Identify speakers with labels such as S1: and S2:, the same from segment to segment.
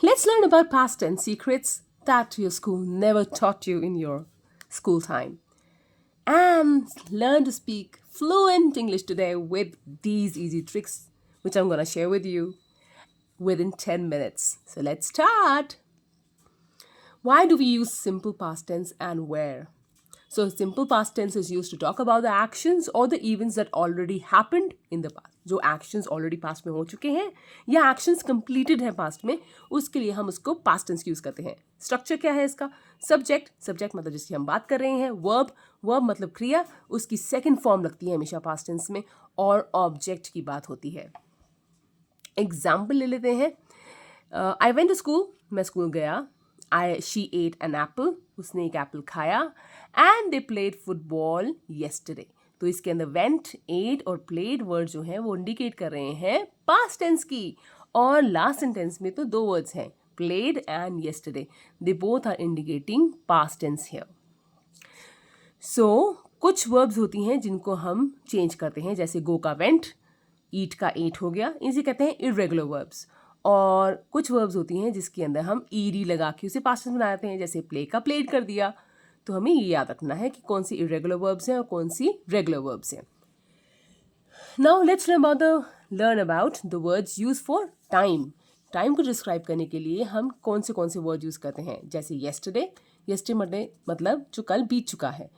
S1: let's learn about past tense secrets that your school never taught you in your school time. And learn to speak fluent English today with these easy tricks, which I'm going to share with you within 10 minutes. So let's start. Why do we use simple past tense and where? So simple past tense is used to talk about the actions or the events that already happened in the past. जो actions already past में हो चुके हैं या actions completed हैं past में, उसके लिए हम उसको past tense यूज़ करते हैं. Structure क्या है इसका? Subject मतलब जिसकी हम बात कर रहे हैं. Verb मतलब क्रिया, उसकी second form लगती है हमेशा past tense में और object की बात होती है. Example ले लेते हैं. I went to school. मैं स्कूल गया. She ate an apple. उसने एक एप्पल खाया. And they played football yesterday. तो इसके अंदर went, ate और played वर्ड जो हैं वो इंडिकेट कर रहे हैं past tense की. और last sentence में तो दो वर्ड्स हैं, played and yesterday. They both are indicating past tense here. So कुछ verbs होती हैं जिनको हम चेंज करते हैं, जैसे go का went, eat का ate हो गया, इसे कहते हैं irregular verbs. और कुछ वर्ब्स होती हैं जिसके अंदर हम ईडी लगा के उसे पास्ट टेंस बनाते हैं, जैसे प्ले का प्लेड कर दिया. तो हमें ये याद रखना है कि कौन सी इरेगुलर वर्ब्स हैं और कौन सी रेगुलर वर्ब्स हैं. Now let's learn about the words use for time. Time को डिस्क्राइब करने के लिए हम कौन से वर्ड यूज़ करते हैं, जैसे येस्टरडे मतलब जो कल बीत चुका है.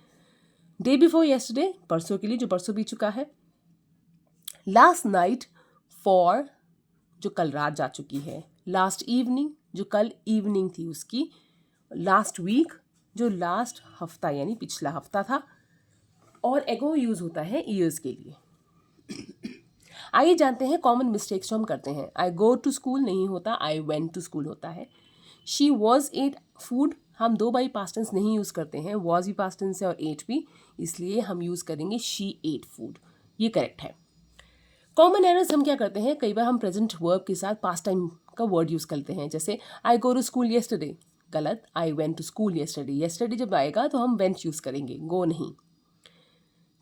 S1: डे बिफोर येस्टरडे परसों के लिए जो परसों बीत चुका है. लास्ट नाइट फॉर जो कल रात जा चुकी है. लास्ट इवनिंग जो कल इवनिंग थी उसकी. लास्ट वीक जो लास्ट हफ्ता यानी पिछला हफ्ता था. और एगो यूज़ होता है ईयर्स के लिए. आइए जानते हैं कॉमन मिस्टेक्स जो हम करते हैं. आई गो टू स्कूल नहीं होता, आई वेंट टू स्कूल होता है. शी वॉज एट फूड, हम दो बाई पास्ट टेंस नहीं यूज़ करते हैं. वॉज भी पास्ट टेंस है और एट भी, इसलिए हम यूज़ करेंगे शी एट फूड. ये करेक्ट है. कॉमन एरर्स हम क्या करते हैं, कई बार हम प्रेजेंट वर्ब के साथ पास्ट टाइम का वर्ड यूज़ करते हैं, जैसे I go to school yesterday. गलत. I went to school yesterday. Yesterday जब आएगा तो हम वेंट यूज़ करेंगे, गो नहीं.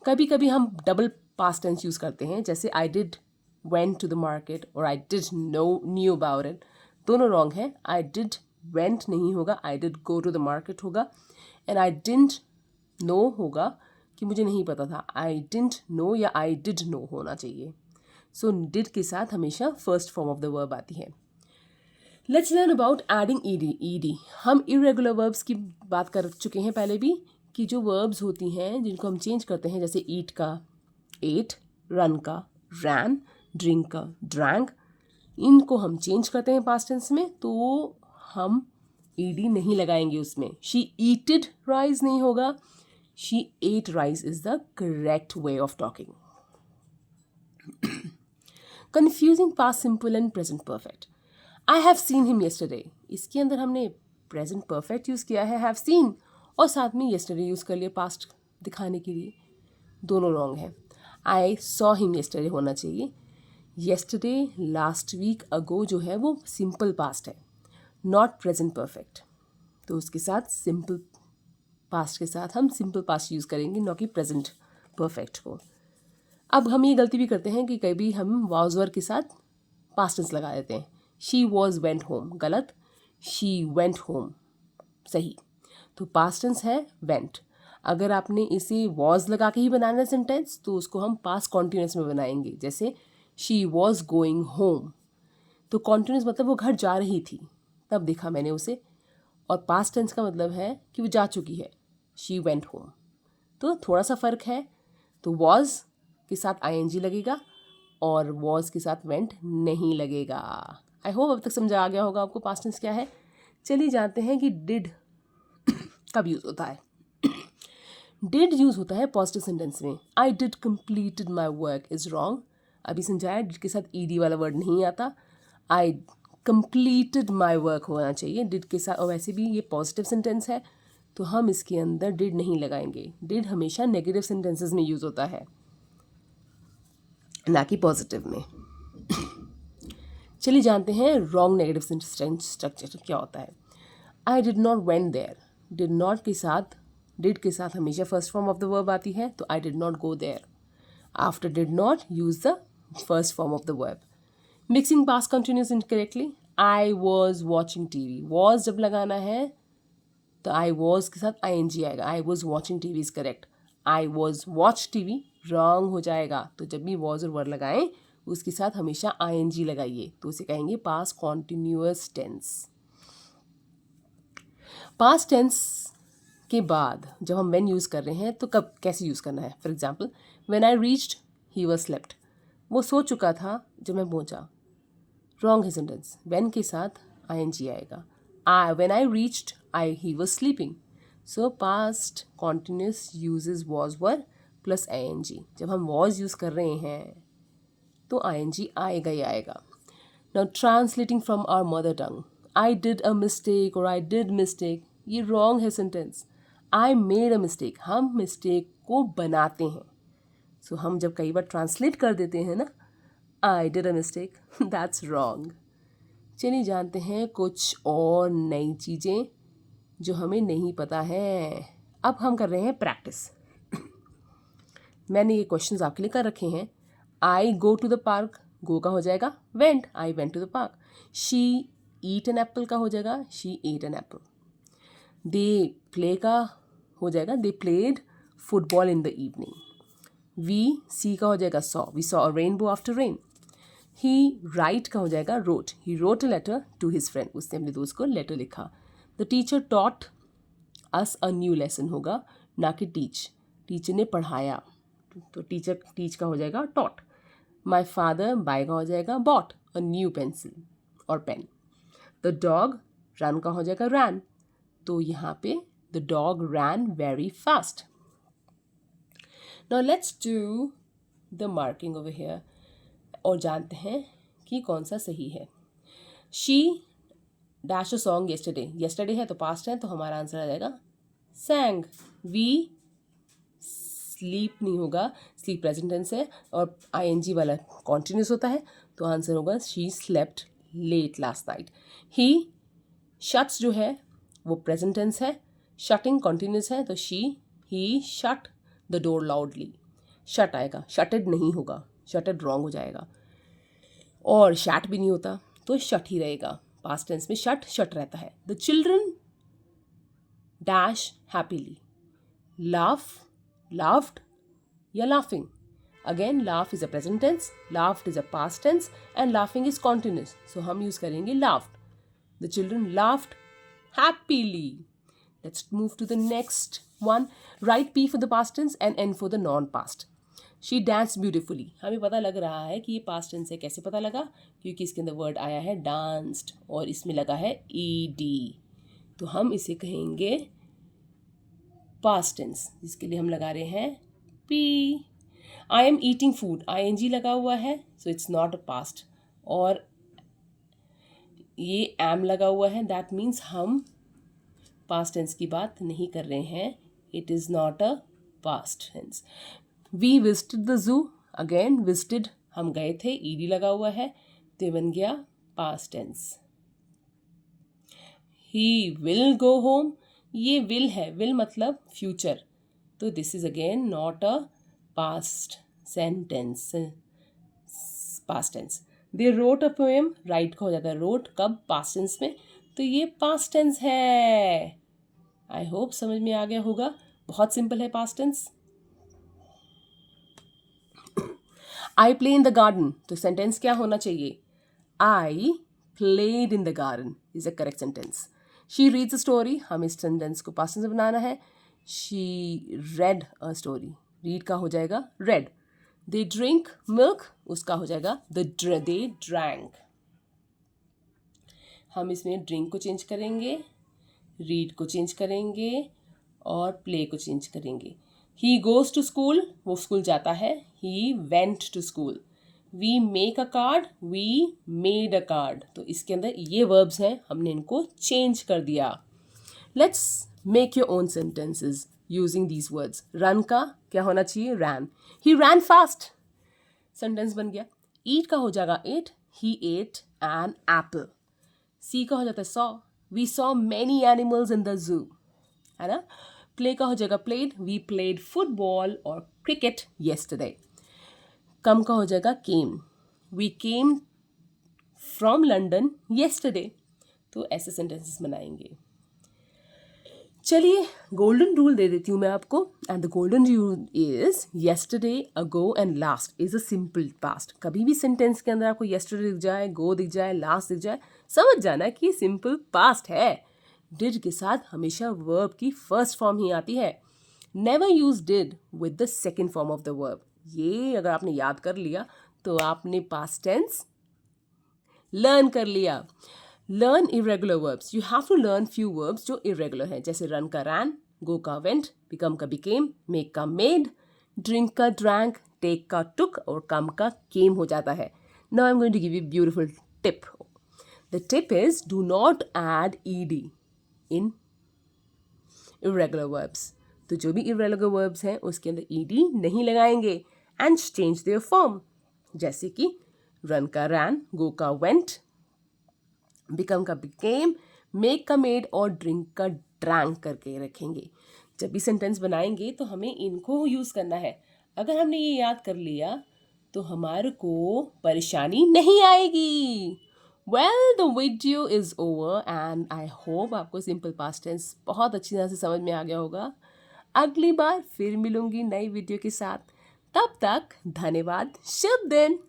S1: कभी कभी हम डबल पास्ट टेंस यूज़ करते हैं, जैसे I did went to the market और I did knew about it. दोनों रॉन्ग है. आई डिड वेंट नहीं होगा, I did go to the market होगा. एंड आई डिडंट नो होगा कि मुझे नहीं पता था. आई डिडंट नो या आई डिड नो होना चाहिए. सो डिड के साथ हमेशा first form of the verb आती है. Let's learn about adding ED. हम इरेगुलर वर्ब्स की बात कर चुके हैं पहले भी, कि जो वर्ब्स होती हैं जिनको हम चेंज करते हैं, जैसे ईट का एट, रन का रैन, ड्रिंक का ड्रैंक, इनको हम चेंज करते हैं पास्ट टेंस में, तो हम ईडी नहीं लगाएंगे उसमें. शी ईटेड राइस नहीं होगा, she ate rice is the correct way of talking. Confusing past simple and present perfect. I have seen him yesterday. इसके अंदर हमने present perfect यूज़ किया है have seen, और साथ में yesterday यूज़ कर लिया past दिखाने के लिए. दोनों wrong है. I saw him yesterday होना चाहिए. Yesterday, last week, ago जो है वो simple past है, not present perfect. तो उसके साथ simple past के साथ हम simple past यूज़ करेंगे, न कि present perfect को. अब हम ये गलती भी करते हैं कि कभी हम वाज वर के साथ पास्ट टेंस लगा देते हैं. She was went home. गलत. शी वेंट होम सही. तो पास्ट टेंस है वेंट. अगर आपने इसे वॉज लगा के ही बनाना है सेंटेंस, तो उसको हम पास्ट कॉन्टिन्यूस में बनाएंगे, जैसे शी वॉज गोइंग होम. तो कॉन्टिन्यूस मतलब वो घर जा रही थी, तब देखा मैंने उसे. और पास्ट टेंस का मतलब है कि वो जा चुकी है, शी वेंट होम. तो थोड़ा सा फ़र्क है. तो वॉज के साथ आईएनजी लगेगा और वॉज के साथ वेंट नहीं लगेगा. आई होप अब तक समझा आ गया होगा आपको पास्ट टेंस क्या है. चलिए जानते हैं कि डिड कब यूज़ होता है. डिड यूज़ होता है पॉजिटिव सेंटेंस में. I did completed my work is wrong. अभी समझाया, डिड के साथ ईडी वाला वर्ड नहीं आता. आई कंप्लीटेड माई वर्क होना चाहिए डिड के साथ. और वैसे भी ये पॉजिटिव सेंटेंस है, तो हम इसके अंदर डिड नहीं लगाएंगे. डिड हमेशा नेगेटिव सेंटेंसेस में यूज़ होता है, ना कि पॉजिटिव में. चलिए जानते हैं रॉन्ग नेगेटिव सेंटेंस स्ट्रक्चर क्या होता है. I did not went there. Did not के साथ डिड के साथ हमेशा first form of the verb आती है, तो I did not go there. After did not use the first form of the verb. Mixing past continuous incorrectly. I was watching TV. Was जब लगाना है तो आई वॉज के साथ ing आएगा. आई was watching TV is correct. I was watch TV wrong हो जाएगा. तो जब भी वॉज और वर लगाएं उसके साथ हमेशा ing लगाइए, तो उसे कहेंगे past continuous tense. Past tense के बाद जब हम व्हेन यूज़ कर रहे हैं तो कब कैसे यूज़ करना है. For example, when I reached he was slept. वो सो चुका था जब मैं पहुंचा. रॉन्ग है सेंटेंस. व्हेन के साथ ing आएगा. When I reached he was sleeping. So past continuous uses was were plus ing. जब हम वॉज यूज़ कर रहे हैं तो ing आएगा ही आएगा. Now translating from our mother tongue. I did a mistake और आई डिड मिस्टेक. ये रॉन्ग है sentence. I made a mistake. हम मिस्टेक को बनाते हैं. सो हम जब कई बार ट्रांसलेट कर देते हैं ना, आई did a mistake, that's wrong. चलिए जानते हैं कुछ और नई चीज़ें जो हमें नहीं पता है. अब हम कर रहे हैं प्रैक्टिस. मैंने ये क्वेश्चंस आपके लिए कर रखे हैं. I go to the park. Go का हो जाएगा went. I went to the park. She eat an apple का हो जाएगा she ate an apple. They play का हो जाएगा they played football in the evening. We see का हो जाएगा saw. We saw a rainbow after rain. He write का हो जाएगा wrote. He wrote a letter to his friend. उसने अपने दोस्त को लेटर लिखा. The teacher taught us a new lesson होगा, ना कि टीच. टीचर ने पढ़ाया. तो टीचर टीच का हो जाएगा टॉट. माई फादर बाय का हो जाएगा बॉट अ न्यू पेंसिल और पेन. द डॉग रन का हो जाएगा रैन. तो यहाँ पे the dog rain very fast. Now let's do the marking over here और जानते हैं कि कौन सा सही है. She dash a song yesterday. Yesterday है तो पास्ट है, तो हमारा आंसर आ जाएगा सैंग. वी स्लीप नहीं होगा, स्लीप प्रेजेंट टेंस है और ing वाला कॉन्टिन्यूस होता है, तो आंसर होगा she slept late last night. He shuts जो है वो प्रेजेंट टेंस है. शटिंग कॉन्टिन्यूस है, तो he shut the door loudly. Shut आएगा, शटेड नहीं होगा, शटेड रॉन्ग हो जाएगा. और शैट भी नहीं होता, तो शट ही रहेगा. पास्ट टेंस में शट रहता है. The children dash happily. Laughed या laughing. Again, laugh is a present tense, laughed is a past tense, and laughing is continuous. So हम use करेंगे laughed. The children laughed happily. Let's move to the next one. Write P for the past tense and N for the non-past. She danced beautifully. हमें पता लग रहा है कि ये past tense है. कैसे पता लगा? क्योंकि इसके अंदर word आया है danced और इसमें लगा है ed. तो हम इसे कहेंगे past tense, जिसके लिए हम लगा रहे हैं P. I am eating food. ing लगा हुआ है, so it's not a past. और ये am लगा हुआ है, that means हम past tense की बात नहीं कर रहे हैं. It is not a past tense. We visited the zoo. Again, visited हम गए थे, ed लगा हुआ है, तो बन गया past tense. He will go home. ये will है, will मतलब future. तो this is again not a past sentence. Past tense. They wrote a poem. Write का हो जाता है wrote. कब? past tense में. तो ये past tense है. I hope समझ में आ गया होगा. बहुत simple है past tense. I play in the garden. तो sentence क्या होना चाहिए? I played in the garden is a correct sentence. She reads a story. हम इस sentence को past tense में बनाना है. She read a story. Read का हो जाएगा read. They drink milk. उसका हो जाएगा they drank. हम इसमें drink को चेंज करेंगे, read को चेंज करेंगे और play को चेंज करेंगे. He goes to school. वो स्कूल जाता है. He went to school. We make a card. We made a card. तो इसके अंदर ये verbs हैं, हमने इनको चेंज कर दिया. Let's make your own sentences using these words. Run का क्या होना चाहिए? Ran. He ran fast. Sentence बन गया. Eat का हो जाएगा ate. He ate an apple. See का हो जाता है saw. We saw many animals in the zoo. है ना? Play का हो जाएगा played. We played football or cricket yesterday. Come का हो जाएगा came. We came from London yesterday. तो ऐसे सेंटेंसेस बनाएंगे। चलिए गोल्डन रूल दे देती हूँ मैं आपको। And the golden rule is yesterday, ago and last is a simple past. कभी भी सेंटेंस के अंदर आपको येस्टरडे दिख जाए, गो दिख जाए, लास्ट दिख जाए, समझ जाना कि ये सिंपल पास्ट है। डिड के साथ हमेशा वर्ब की फर्स्ट फॉर्म ही आती है। Never use did with the second form of the verb. ये अगर आपने याद कर लिया तो आपने पास्ट टेंस लर्न कर लिया। Learn irregular verbs. You have to learn few verbs जो इरेगुलर हैं, जैसे रन का रैन, गो का वेंट, बिकम का बिकेम, मेक का मेड, ड्रिंक का ड्रैंक, टेक का टुक और कम का केम हो जाता है। Now I am going to give you beautiful tip. The tip is do not add ED in irregular verbs. तो जो भी इरेगुलर वर्ब्स हैं उसके अंदर ईडी नहीं लगाएंगे एंड चेंज देयर फॉर्म, जैसे कि रन का रैन, गो का वेंट, बिकम का बिकेम, मेक का मेड और ड्रिंक का ड्रैंक करके रखेंगे। जब भी सेंटेंस बनाएंगे तो हमें इनको यूज़ करना है। अगर हमने ये याद कर लिया तो हमारे को परेशानी नहीं आएगी। Well the video is over and I hope आपको सिंपल पास्ट टेंस बहुत अच्छी तरह से समझ में आ गया होगा। अगली बार फिर मिलूंगी नई वीडियो के साथ। तब तक धन्यवाद। शुभ दिन।